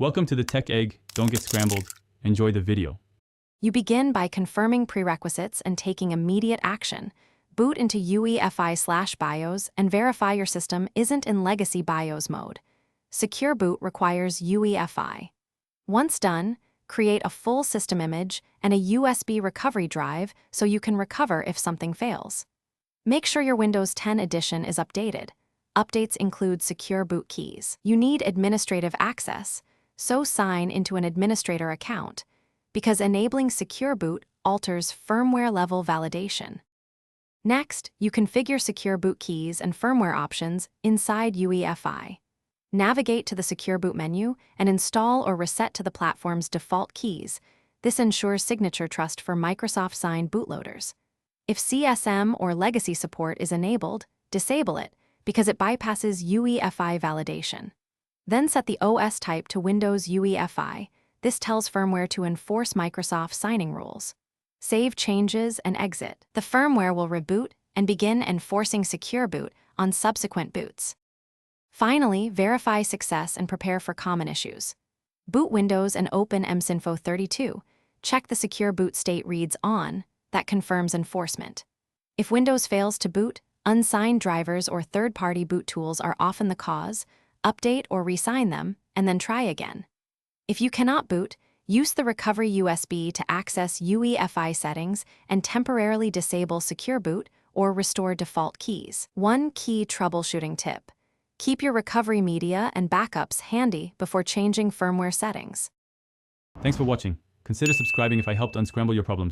Welcome to the Tech Egg. Don't get scrambled. Enjoy the video. You begin by confirming prerequisites and taking immediate action. Boot into UEFI/BIOS and verify your system isn't in legacy BIOS mode. Secure boot requires UEFI. Once done, create a full system image and a USB recovery drive so you can recover if something fails. Make sure your Windows 10 edition is updated. Updates include secure boot keys. You need administrative access, so sign into an administrator account, because enabling secure boot alters firmware-level validation. Next, you configure secure boot keys and firmware options inside UEFI. Navigate to the Secure Boot menu and install or reset to the platform's default keys. This ensures signature trust for Microsoft-signed bootloaders. If CSM or legacy support is enabled, disable it, because it bypasses UEFI validation. Then set the OS type to Windows UEFI. This tells firmware to enforce Microsoft signing rules. Save changes and exit. The firmware will reboot and begin enforcing secure boot on subsequent boots. Finally, verify success and prepare for common issues. Boot Windows and open msinfo32. Check the secure boot state reads on. That confirms enforcement. If Windows fails to boot, unsigned drivers or third-party boot tools are often the cause. Update or re-sign them, and then try again. If you cannot boot, use the recovery USB to access UEFI settings and temporarily disable secure boot or restore default keys. One key troubleshooting tip: keep your recovery media and backups handy before changing firmware settings. Thanks for watching. Consider subscribing if I helped unscramble your problems.